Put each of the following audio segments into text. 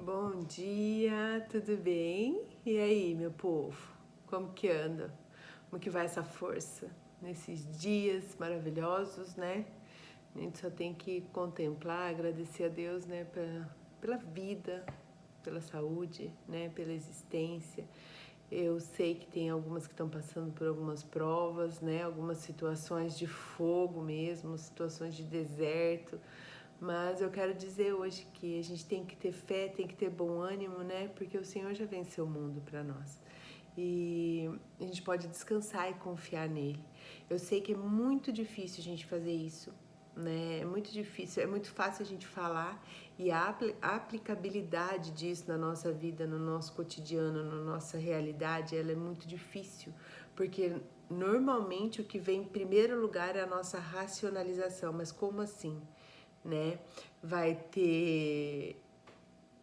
Bom dia, tudo bem? E aí, meu povo? Como que anda? Como que vai essa força nesses dias maravilhosos, né? A gente só tem que contemplar, agradecer a Deus, né, pela vida, pela saúde, né, pela existência. Eu sei que tem algumas que estão passando por algumas provas, né, algumas situações de fogo mesmo, situações de deserto. Mas eu quero dizer hoje que a gente tem que ter fé, tem que ter bom ânimo, né? Porque o Senhor já venceu o mundo para nós. E a gente pode descansar e confiar nele. Eu sei que é muito difícil a gente fazer isso, né? É muito difícil, é muito fácil a gente falar e a aplicabilidade disso na nossa vida, no nosso cotidiano, na nossa realidade, ela é muito difícil, porque normalmente o que vem em primeiro lugar é a nossa racionalização. Mas como assim? Né? Vai ter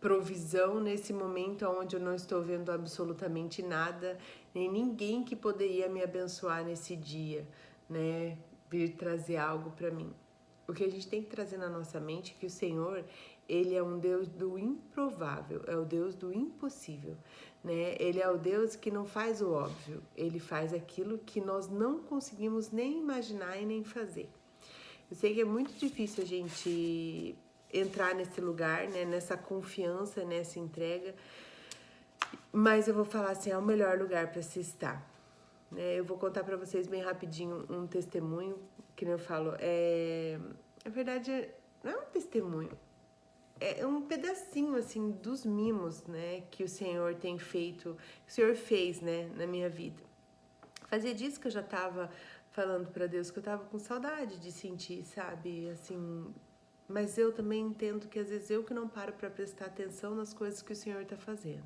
provisão nesse momento onde eu não estou vendo absolutamente nada, nem ninguém que poderia me abençoar nesse dia, né? Vir trazer algo para mim. O que a gente tem que trazer na nossa mente é que o Senhor, ele é um Deus do improvável, é o Deus do impossível, né? Ele é o Deus que não faz o óbvio, ele faz aquilo que nós não conseguimos nem imaginar e nem fazer. Eu sei que é muito difícil a gente entrar nesse lugar, né, nessa confiança, nessa entrega, mas eu vou falar assim, é o melhor lugar para se estar. Né? Eu vou contar para vocês bem rapidinho um testemunho, que eu falo, na verdade, não é um testemunho, é um pedacinho assim dos mimos, né, que o Senhor tem feito, que o Senhor fez, né, na minha vida. Fazia disso que eu já tava falando para Deus que eu tava com saudade de sentir, sabe, assim. Mas eu também entendo que às vezes eu que não paro para prestar atenção nas coisas que o Senhor tá fazendo.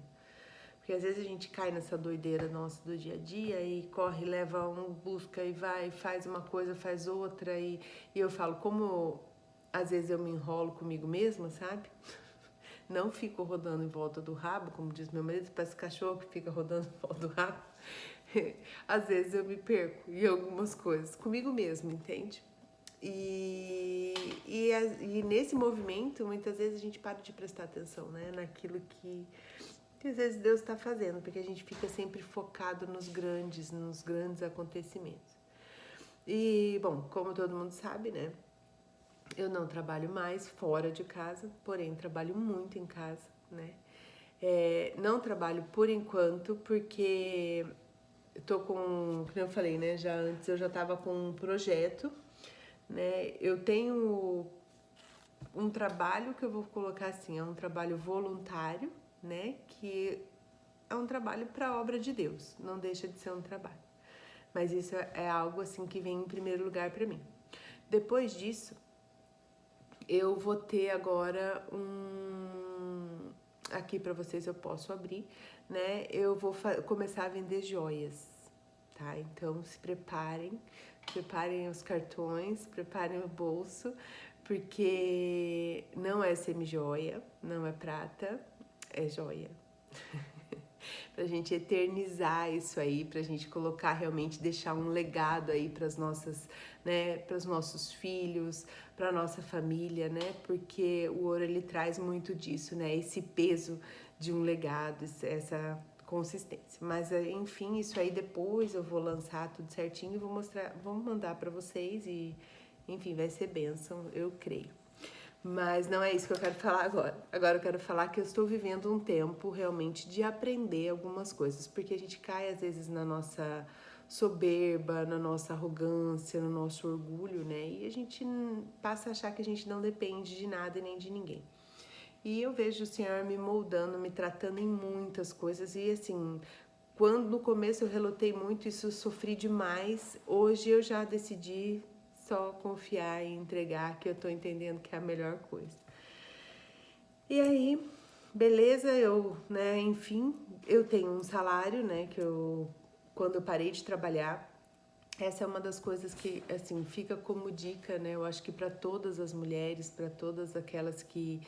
Porque às vezes a gente cai nessa doideira nossa do dia a dia e corre, leva um, busca e vai, faz uma coisa, faz outra. E eu falo, como às vezes eu me enrolo comigo mesma, sabe? Não fico rodando em volta do rabo, como diz meu marido, parece cachorro que fica rodando em volta do rabo. Às vezes eu me perco em algumas coisas, comigo mesmo, entende? E nesse movimento, muitas vezes a gente para de prestar atenção, né? Naquilo que às vezes Deus está fazendo, porque a gente fica sempre focado nos grandes acontecimentos. E, bom, como todo mundo sabe, né? Eu não trabalho mais fora de casa, porém trabalho muito em casa, né? Não trabalho por enquanto, porque eu tô com, como eu falei, né? Já antes eu já tava com um projeto, né? Eu tenho um trabalho que eu vou colocar assim, é um trabalho voluntário, né? Que é um trabalho para obra de Deus, não deixa de ser um trabalho. Mas isso é algo assim que vem em primeiro lugar para mim. Depois disso, eu vou ter agora aqui para vocês eu posso abrir, né? Eu vou começar a vender joias, tá? Então se preparem, preparem os cartões, preparem o bolso, porque não é semi-joia, não é prata, é joia. Pra gente eternizar isso aí, pra gente colocar realmente, deixar um legado aí para as nossas, né, para os nossos filhos, para nossa família, né? Porque o ouro ele traz muito disso, né? Esse peso de um legado, essa consistência. Mas enfim, isso aí depois eu vou lançar tudo certinho e vou mostrar, vou mandar para vocês e enfim, vai ser bênção, eu creio. Mas não é isso que eu quero falar agora. Agora eu quero falar que eu estou vivendo um tempo realmente de aprender algumas coisas, porque a gente cai às vezes na nossa soberba, na nossa arrogância, no nosso orgulho, né? E a gente passa a achar que a gente não depende de nada e nem de ninguém. E eu vejo o Senhor me moldando, me tratando em muitas coisas e assim, quando no começo eu relutei muito, isso eu sofri demais, hoje eu já decidi só confiar e entregar, que eu tô entendendo que é a melhor coisa. E aí, beleza, né, enfim, eu tenho um salário, né, que quando eu parei de trabalhar, essa é uma das coisas que, assim, fica como dica, né, eu acho que para todas as mulheres, para todas aquelas que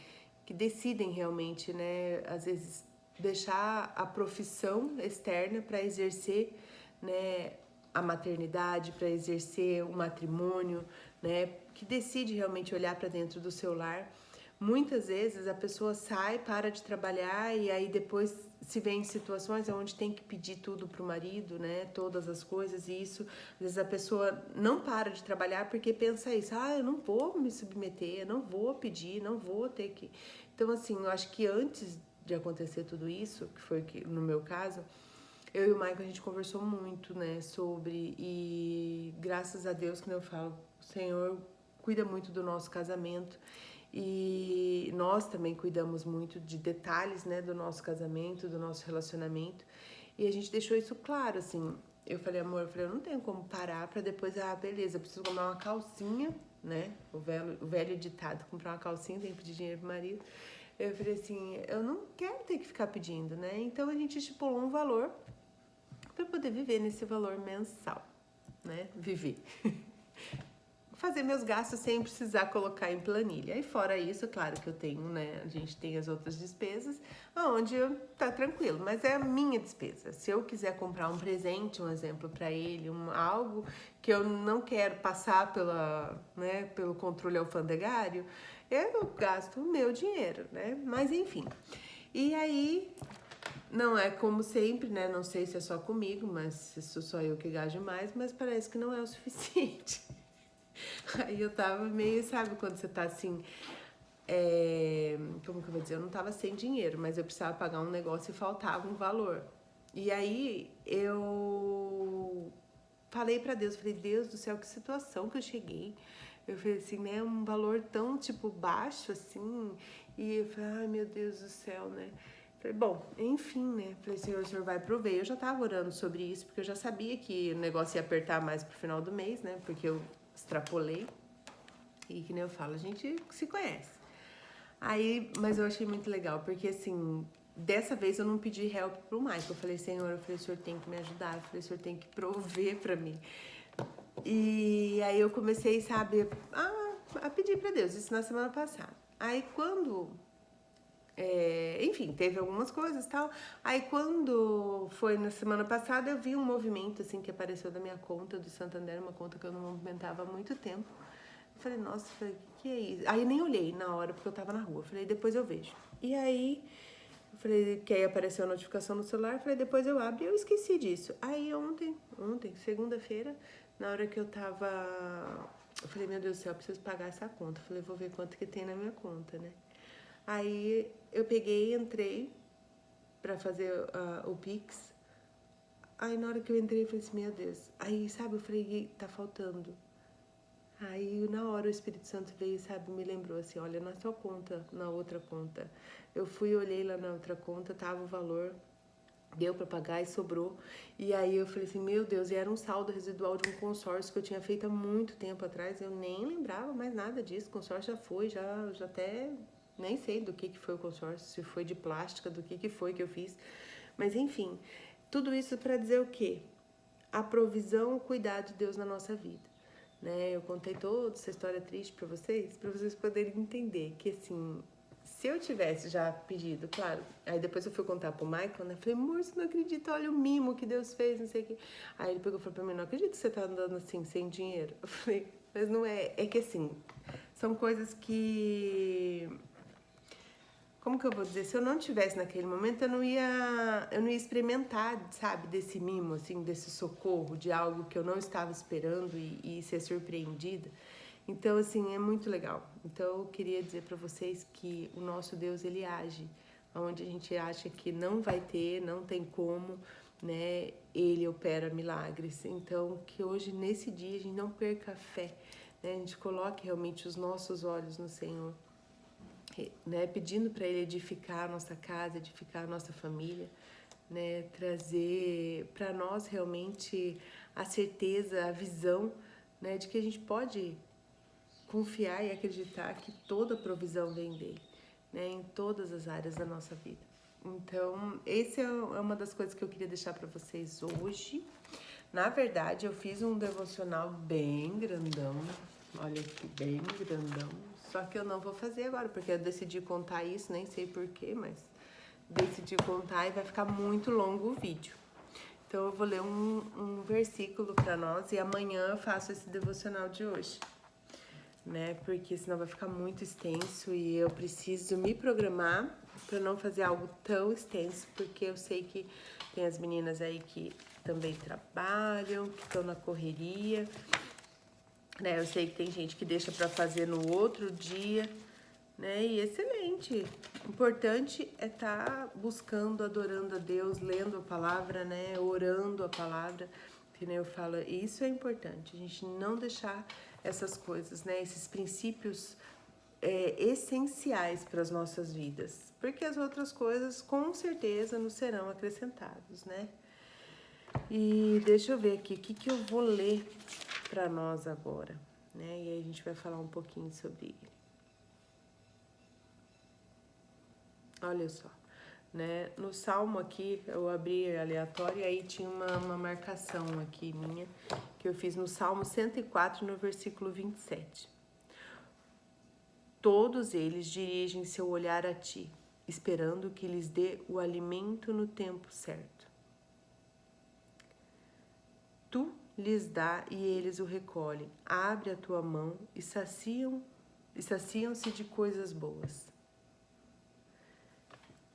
decidem realmente, né, às vezes deixar a profissão externa para exercer, né, a maternidade, para exercer o matrimônio, né, que decide realmente olhar para dentro do seu lar, Muitas vezes a pessoa sai, para de trabalhar e aí depois se vê em situações onde tem que pedir tudo pro marido, né? Todas as coisas, e isso, às vezes a pessoa não para de trabalhar porque pensa isso, eu não vou me submeter, eu não vou pedir, não vou ter que. Então, assim, eu acho que antes de acontecer tudo isso, que foi que no meu caso, eu e o Michael a gente conversou muito, né, sobre, e graças a Deus, que eu falo, o Senhor cuida muito do nosso casamento. E nós também cuidamos muito de detalhes, né, do nosso casamento, do nosso relacionamento. E a gente deixou isso claro, assim. Eu falei, amor, eu não tenho como parar pra depois, beleza, eu preciso comprar uma calcinha, né? O velho ditado, comprar uma calcinha, tem que pedir dinheiro pro marido. Eu falei assim, eu não quero ter que ficar pedindo, né? Então a gente estipulou um valor pra poder viver nesse valor mensal, né? Viver. Fazer meus gastos sem precisar colocar em planilha. E fora isso, claro que eu tenho, né? A gente tem as outras despesas, onde tá tranquilo, mas é a minha despesa. Se eu quiser comprar um presente, um exemplo para ele, algo que eu não quero passar pelo controle alfandegário, eu gasto o meu dinheiro, né? Mas enfim. E aí, não é como sempre, né? Não sei se é só comigo, mas se sou só eu que gasto mais, mas parece que não é o suficiente. Aí eu tava meio, sabe, quando você tá assim, como que eu vou dizer? Eu não tava sem dinheiro, mas eu precisava pagar um negócio e faltava um valor. E aí eu falei pra Deus, falei, Deus do céu, que situação que eu cheguei. Eu falei assim, né, um valor tão, tipo, baixo, assim, e eu falei, ai, meu Deus do céu, né. Falei, bom, enfim, né, falei, Senhor, o Senhor vai prover. Eu já tava orando sobre isso, porque eu já sabia que o negócio ia apertar mais pro final do mês, né, porque eu extrapolei. E que nem eu falo, a gente se conhece. Aí, mas eu achei muito legal, porque assim, dessa vez eu não pedi help pro Michael. Eu falei, Senhor, o Senhor tem que me ajudar, eu falei, o Senhor tem que prover pra mim. E aí eu comecei, sabe, a pedir pra Deus, isso na semana passada. Aí quando enfim, teve algumas coisas e tal. Aí quando foi na semana passada, eu vi um movimento assim que apareceu da minha conta do Santander, uma conta que eu não movimentava há muito tempo. Eu falei, nossa, o que é isso? Aí eu nem olhei na hora, porque eu tava na rua. Eu falei, depois eu vejo. E aí, eu falei, que aí apareceu a notificação no celular. Eu falei, depois eu abro, e eu esqueci disso. Aí ontem, segunda-feira, na hora que eu tava... Eu falei, meu Deus do céu, eu preciso pagar essa conta. Eu falei, vou ver quanto que tem na minha conta, né? Aí eu peguei, entrei pra fazer o Pix. Aí na hora que eu entrei, eu falei assim, meu Deus. Aí, sabe, eu falei, tá faltando. Aí na hora o Espírito Santo veio, sabe, me lembrou assim, olha, na sua conta, na outra conta. Eu fui, olhei lá na outra conta, tava o valor, deu pra pagar e sobrou. E aí eu falei assim, meu Deus, e era um saldo residual de um consórcio que eu tinha feito há muito tempo atrás, eu nem lembrava mais nada disso, o consórcio já foi, já até nem sei do que foi o consórcio, se foi de plástica, do que foi que eu fiz. Mas enfim, tudo isso pra dizer o quê? A provisão, o cuidado de Deus na nossa vida. Né, eu contei toda essa história triste para vocês poderem entender que, assim, se eu tivesse já pedido, claro, aí depois eu fui contar pro Michael, né, falei, amor, você não acredita, olha o mimo que Deus fez, não sei o quê. Aí ele pegou e falou pra mim, não acredito que você tá andando assim, sem dinheiro. Eu falei, mas não é, é que assim, são coisas que... Como que eu vou dizer? Se eu não tivesse naquele momento, eu não ia experimentar, sabe, desse mimo, assim, desse socorro, de algo que eu não estava esperando e ser surpreendida. Então, assim, é muito legal. Então, eu queria dizer para vocês que o nosso Deus, ele age onde a gente acha que não vai ter, não tem como, né? Ele opera milagres. Então, que hoje, nesse dia, a gente não perca a fé, né? A gente coloque realmente os nossos olhos no Senhor. Né, pedindo para ele edificar a nossa casa, edificar a nossa família, né, trazer para nós realmente a certeza, a visão, né, de que a gente pode confiar e acreditar que toda a provisão vem dele, né, em todas as áreas da nossa vida. Então, essa é uma das coisas que eu queria deixar para vocês hoje. Na verdade, eu fiz um devocional bem grandão, olha aqui, bem grandão. Só que eu não vou fazer agora, porque eu decidi contar isso, nem sei porquê, mas decidi contar e vai ficar muito longo o vídeo. Então eu vou ler um versículo para nós e amanhã eu faço esse devocional de hoje. né? Porque senão vai ficar muito extenso e eu preciso me programar para não fazer algo tão extenso, porque eu sei que tem as meninas aí que também trabalham, que estão na correria, né? Eu sei que tem gente que deixa para fazer no outro dia, né? E excelente. O importante é estar buscando, adorando a Deus, lendo a palavra, né? Orando a palavra, que nem eu falo, isso é importante, a gente não deixar essas coisas, né? Esses princípios essenciais para as nossas vidas, porque as outras coisas com certeza nos serão acrescentados, né? E deixa eu ver aqui o que eu vou ler para nós agora, né? E aí a gente vai falar um pouquinho sobre ele. Olha só, né? No Salmo aqui, eu abri aleatório e aí tinha uma marcação aqui minha, que eu fiz no Salmo 104, no versículo 27. Todos eles dirigem seu olhar a ti, esperando que lhes dê o alimento no tempo certo. Tu lhes dá e eles o recolhem. Abre a tua mão e saciam-se de coisas boas.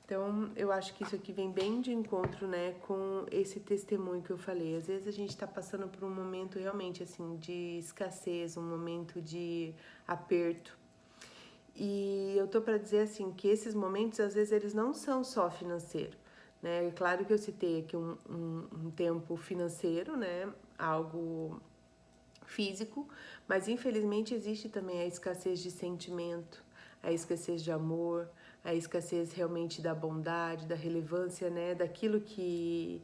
Então, eu acho que isso aqui vem bem de encontro, né, com esse testemunho que eu falei. Às vezes a gente está passando por um momento realmente, assim, de escassez, um momento de aperto. E eu tô para dizer, assim, que esses momentos, às vezes, eles não são só financeiros, né? É claro que eu citei aqui um tempo financeiro, né, algo físico, mas infelizmente existe também a escassez de sentimento, a escassez de amor, a escassez realmente da bondade, da relevância, né, daquilo que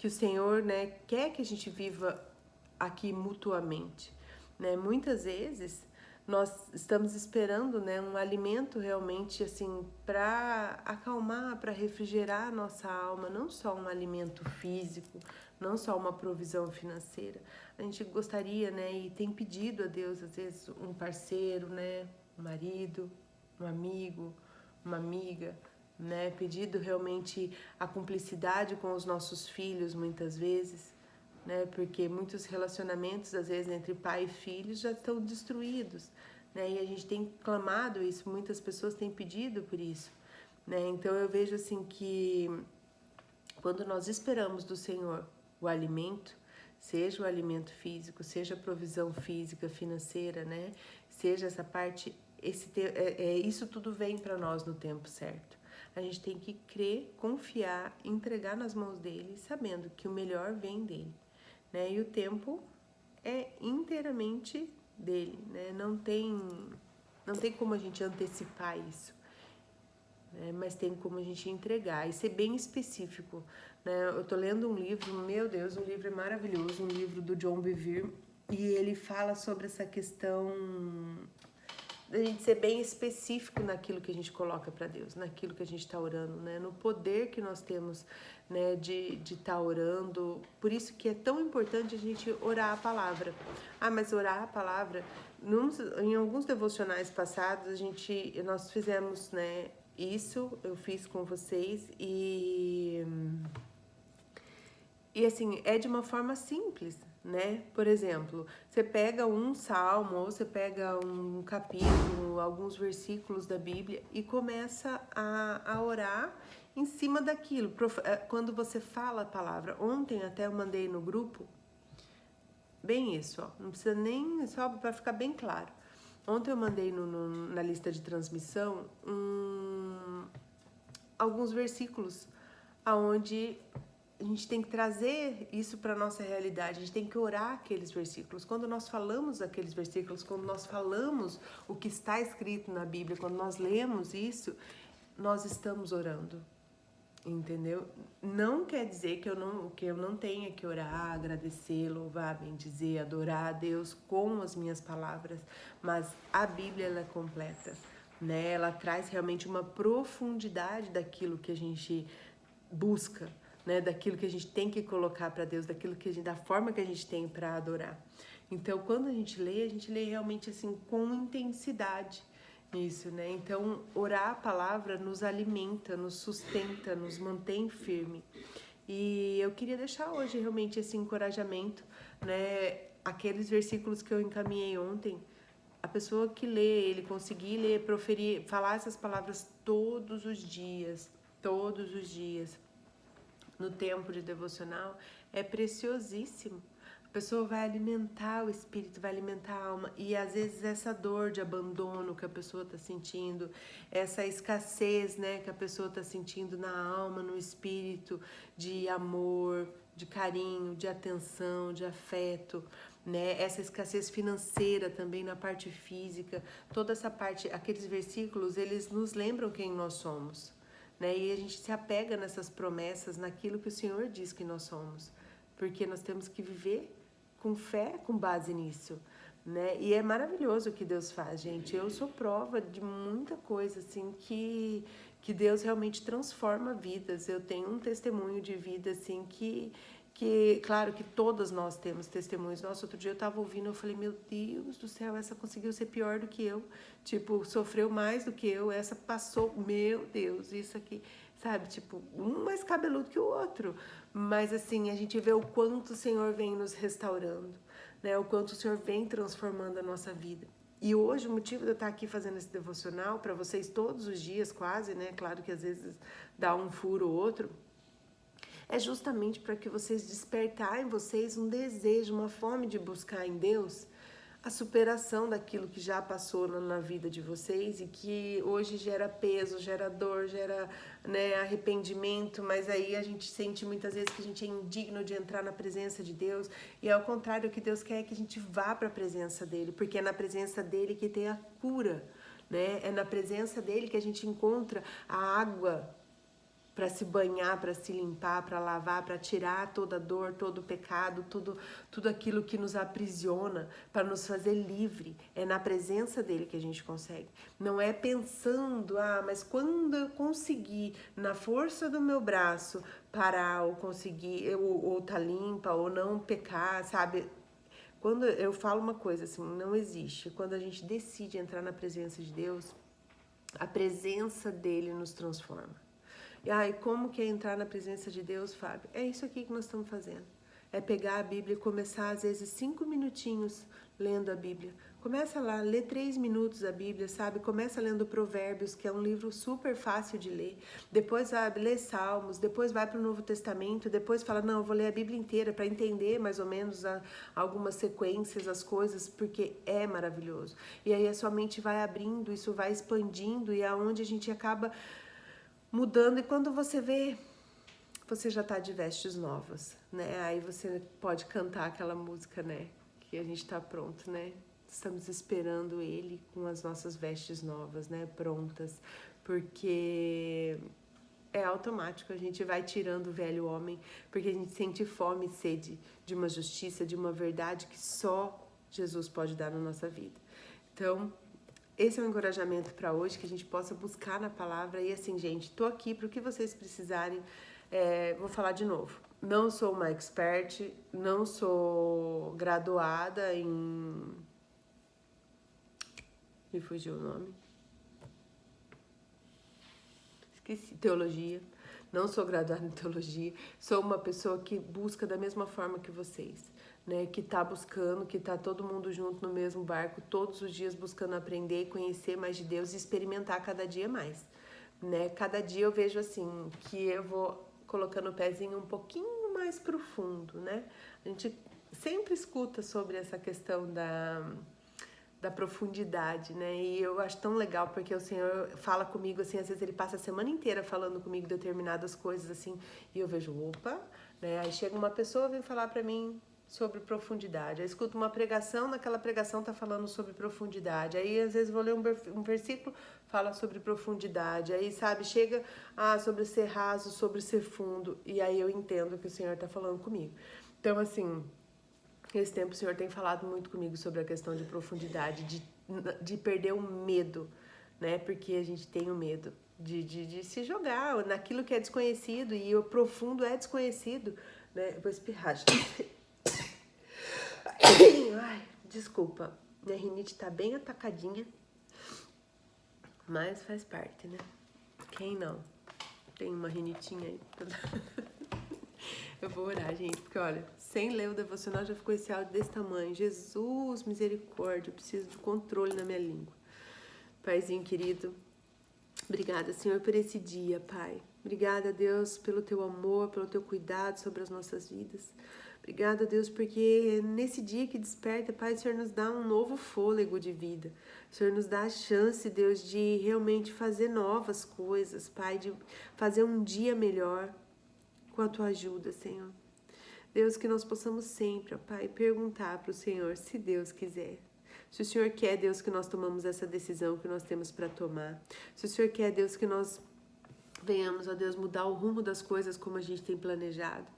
o Senhor, né, quer que a gente viva aqui mutuamente, né? Muitas vezes nós estamos esperando, né, um alimento realmente assim para acalmar, para refrigerar a nossa alma, não só um alimento físico, não só uma provisão financeira. A gente gostaria, né, e tem pedido a Deus às vezes um parceiro, né, um marido, um amigo, uma amiga, né, pedido realmente a cumplicidade com os nossos filhos muitas vezes, né, porque muitos relacionamentos às vezes entre pai e filhos já estão destruídos, né, e a gente tem clamado isso, muitas pessoas têm pedido por isso, né, então eu vejo assim que quando nós esperamos do Senhor o alimento, seja o alimento físico, seja a provisão física, financeira, né, seja essa parte, isso tudo vem para nós no tempo certo. A gente tem que crer, confiar, entregar nas mãos dele, sabendo que o melhor vem dele, né? E o tempo é inteiramente dele, né? Não tem como a gente antecipar isso, né? Mas tem como a gente entregar e ser bem específico, né? Eu tô lendo um livro, meu Deus, um livro maravilhoso, um livro do John Bevere, e ele fala sobre essa questão da gente ser bem específico naquilo que a gente coloca para Deus, naquilo que a gente está orando, né? No poder que nós temos, né, de estar orando. Por isso que é tão importante a gente orar a palavra. Ah, mas orar a palavra, em alguns devocionais passados nós fizemos, né? Isso eu fiz com vocês e assim, é de uma forma simples, né? Por exemplo, você pega um salmo ou você pega um capítulo, alguns versículos da Bíblia e começa a orar em cima daquilo. Quando você fala a palavra, ontem até eu mandei no grupo, bem isso, ó, não precisa nem, só para ficar bem claro. Ontem eu mandei na lista de transmissão alguns versículos aonde a gente tem que trazer isso para a nossa realidade, a gente tem que orar aqueles versículos. Quando nós falamos aqueles versículos, quando nós falamos o que está escrito na Bíblia, quando nós lemos isso, nós estamos orando, entendeu? Não quer dizer que eu não tenha que orar, agradecer, louvar, bendizer, adorar a Deus com as minhas palavras, mas a Bíblia ela é completa, né? Ela traz realmente uma profundidade daquilo que a gente busca, né, daquilo que a gente tem que colocar para Deus, da forma que a gente tem para adorar. Então, quando a gente lê realmente assim com intensidade isso, né? Então, orar a palavra nos alimenta, nos sustenta, nos mantém firme. E eu queria deixar hoje realmente esse encorajamento, né? Aqueles versículos que eu encaminhei ontem, A pessoa que lê, ele conseguir ler, proferir, falar essas palavras todos os dias, no tempo de devocional, é preciosíssimo. A pessoa vai alimentar o espírito, vai alimentar a alma. E às vezes essa dor de abandono que a pessoa está sentindo, essa escassez, né, que a pessoa está sentindo na alma, no espírito, de amor, de carinho, de atenção, de afeto, né? Essa escassez financeira também na parte física, toda essa parte, aqueles versículos, eles nos lembram quem nós somos, né? E a gente se apega nessas promessas, naquilo que o Senhor diz que nós somos, porque nós temos que viver com fé, com base nisso, né? E é maravilhoso o que Deus faz, gente. Eu sou prova de muita coisa, assim, que Deus realmente transforma vidas. Eu tenho um testemunho de vida, assim, que claro que todas nós temos testemunhos. Nossa, outro dia eu tava ouvindo, eu falei, meu Deus do céu, essa conseguiu ser pior do que eu. Tipo, sofreu mais do que eu, essa passou, meu Deus, isso aqui, sabe? Tipo, um mais cabeludo que o outro. Mas assim, a gente vê o quanto o Senhor vem nos restaurando, né? O quanto o Senhor vem transformando a nossa vida. E hoje o motivo de eu estar aqui fazendo esse devocional para vocês todos os dias, quase, né? Claro que às vezes dá um furo ou outro, é justamente para que vocês despertarem em vocês um desejo, uma fome de buscar em Deus a superação daquilo que já passou na vida de vocês e que hoje gera peso, gera dor, gera, né, arrependimento, mas aí a gente sente muitas vezes que a gente é indigno de entrar na presença de Deus, e ao contrário, o que Deus quer é que a gente vá para a presença dele, porque é na presença dele que tem a cura, né? É na presença dele que a gente encontra a água para se banhar, para se limpar, para lavar, para tirar toda a dor, todo o pecado, tudo aquilo que nos aprisiona, para nos fazer livre. É na presença dele que a gente consegue. Não é pensando, mas quando eu conseguir, na força do meu braço, parar, ou conseguir, ou tá limpa, ou não pecar, sabe? Quando eu falo uma coisa assim, não existe. Quando a gente decide entrar na presença de Deus, a presença dele nos transforma. E como que é entrar na presença de Deus, Fábio? É isso aqui que nós estamos fazendo. É pegar a Bíblia e começar, às vezes, 5 minutinhos lendo a Bíblia. Começa lá, lê 3 minutos a Bíblia, sabe? Começa lendo Provérbios, que é um livro super fácil de ler. Depois vai ler Salmos, depois vai para o Novo Testamento, depois fala, não, eu vou ler a Bíblia inteira para entender mais ou menos algumas sequências, as coisas, porque é maravilhoso. E aí a sua mente vai abrindo, isso vai expandindo, e é onde a gente acaba mudando, e quando você vê, você já tá de vestes novas, né? Aí você pode cantar aquela música, né? Que a gente tá pronto, né? Estamos esperando ele com as nossas vestes novas, né? Prontas, porque é automático, a gente vai tirando o velho homem, porque a gente sente fome e sede de uma justiça, de uma verdade que só Jesus pode dar na nossa vida. Então, esse é um encorajamento para hoje, que a gente possa buscar na palavra. E assim, gente, tô aqui para o que vocês precisarem. Vou falar de novo. Não sou uma expert, não sou graduada em... Me fugiu o nome. Esqueci. Teologia. Não sou graduada em teologia. Sou uma pessoa que busca da mesma forma que vocês, né? Que tá buscando, que tá todo mundo junto no mesmo barco, todos os dias buscando aprender e conhecer mais de Deus e experimentar cada dia mais, né? Cada dia eu vejo assim, que eu vou colocando o pezinho um pouquinho mais profundo, né? A gente sempre escuta sobre essa questão da profundidade, né? E eu acho tão legal, porque o Senhor fala comigo, assim, às vezes ele passa a semana inteira falando comigo determinadas coisas, assim, e eu vejo, opa, né? Aí chega uma pessoa, vem falar pra mim sobre profundidade. Aí escuto uma pregação, naquela pregação tá falando sobre profundidade. Aí às vezes vou ler um versículo, fala sobre profundidade. Aí, sabe, chega sobre ser raso, sobre ser fundo, e aí eu entendo que o Senhor tá falando comigo. Então, assim, esse tempo o Senhor tem falado muito comigo sobre a questão de profundidade, de perder o medo, né? Porque a gente tem o medo de se jogar naquilo que é desconhecido, e o profundo é desconhecido, né? Eu vou espirrar. Ai, desculpa, minha rinite tá bem atacadinha, mas faz parte, né? Quem não? Tem uma rinitinha aí. Eu vou orar, gente, porque olha, sem ler o devocional já ficou esse áudio desse tamanho. Jesus, misericórdia, eu preciso de controle na minha língua. Paizinho querido, obrigada, Senhor, por esse dia, Pai. Obrigada, Deus, pelo teu amor, pelo teu cuidado sobre as nossas vidas. Obrigada, Deus, porque nesse dia que desperta, Pai, o Senhor nos dá um novo fôlego de vida. O Senhor nos dá a chance, Deus, de realmente fazer novas coisas, Pai, de fazer um dia melhor com a tua ajuda, Senhor. Deus, que nós possamos sempre, ó Pai, perguntar para o Senhor, se Deus quiser. Se o Senhor quer, Deus, que nós tomamos essa decisão que nós temos para tomar. Se o Senhor quer, Deus, que nós venhamos, ó Deus, mudar o rumo das coisas como a gente tem planejado.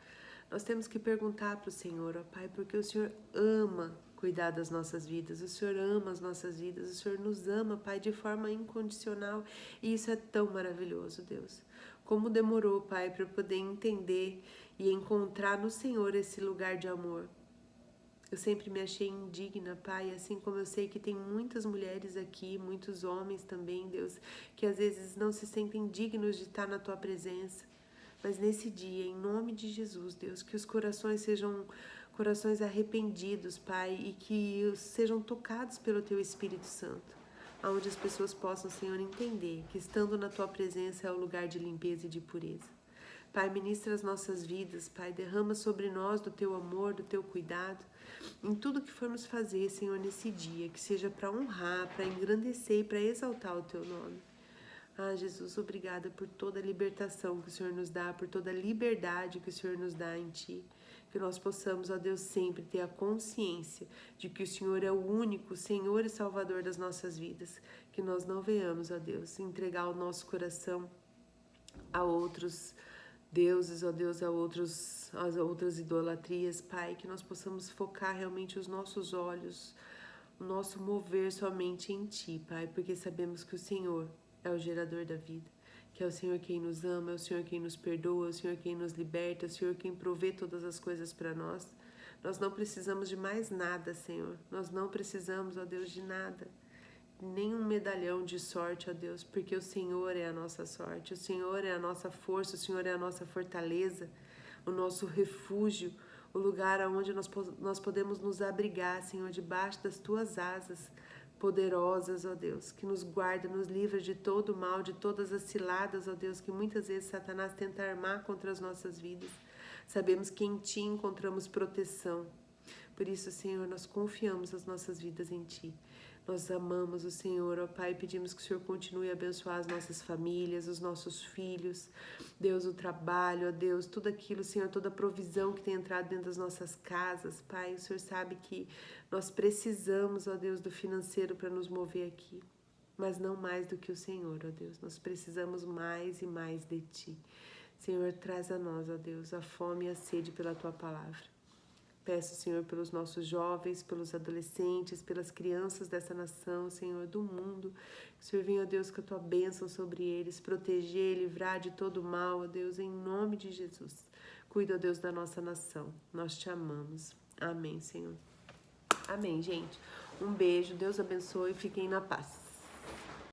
Nós temos que perguntar para o Senhor, ó Pai, porque o Senhor ama cuidar das nossas vidas, o Senhor ama as nossas vidas, o Senhor nos ama, Pai, de forma incondicional, e isso é tão maravilhoso, Deus. Como demorou, Pai, para eu poder entender e encontrar no Senhor esse lugar de amor. Eu sempre me achei indigna, Pai, assim como eu sei que tem muitas mulheres aqui, muitos homens também, Deus, que às vezes não se sentem dignos de estar na Tua presença. Mas nesse dia, em nome de Jesus, Deus, que os corações sejam corações arrependidos, Pai, e que sejam tocados pelo Teu Espírito Santo, onde as pessoas possam, Senhor, entender que estando na Tua presença é o lugar de limpeza e de pureza. Pai, ministra as nossas vidas, Pai, derrama sobre nós do Teu amor, do Teu cuidado, em tudo que formos fazer, Senhor, nesse dia, que seja para honrar, para engrandecer e para exaltar o Teu nome. Ah, Jesus, obrigada por toda a libertação que o Senhor nos dá, por toda a liberdade que o Senhor nos dá em Ti. Que nós possamos, ó Deus, sempre ter a consciência de que o Senhor é o único Senhor e Salvador das nossas vidas. Que nós não venhamos, ó Deus, entregar o nosso coração a outros deuses, ó Deus, a outras idolatrias, Pai. Que nós possamos focar realmente os nossos olhos, o nosso mover somente em Ti, Pai, porque sabemos que o Senhor é o gerador da vida, que é o Senhor quem nos ama, é o Senhor quem nos perdoa, é o Senhor quem nos liberta, é o Senhor quem provê todas as coisas para nós. Nós não precisamos de mais nada, Senhor. Nós não precisamos, ó Deus, de nada. Nenhum medalhão de sorte, ó Deus, porque o Senhor é a nossa sorte, o Senhor é a nossa força, o Senhor é a nossa fortaleza, o nosso refúgio, o lugar onde nós podemos nos abrigar, Senhor, debaixo das Tuas asas poderosas, ó Deus, que nos guarda, nos livra de todo o mal, de todas as ciladas, ó Deus, que muitas vezes Satanás tenta armar contra as nossas vidas. Sabemos que em Ti encontramos proteção. Por isso, Senhor, nós confiamos as nossas vidas em Ti. Nós amamos o Senhor, ó Pai, pedimos que o Senhor continue a abençoar as nossas famílias, os nossos filhos, Deus, o trabalho, ó Deus, tudo aquilo, Senhor, toda a provisão que tem entrado dentro das nossas casas, Pai, o Senhor sabe que nós precisamos, ó Deus, do financeiro para nos mover aqui, mas não mais do que o Senhor, ó Deus, nós precisamos mais e mais de Ti. Senhor, traz a nós, ó Deus, a fome e a sede pela Tua palavra. Peço, Senhor, pelos nossos jovens, pelos adolescentes, pelas crianças dessa nação, Senhor, do mundo. Que o Senhor venha, ó Deus, com a Tua bênção sobre eles, proteger, livrar de todo mal, ó Deus, em nome de Jesus. Cuida, ó Deus, da nossa nação. Nós Te amamos. Amém, Senhor. Amém, gente. Um beijo, Deus abençoe e fiquem na paz.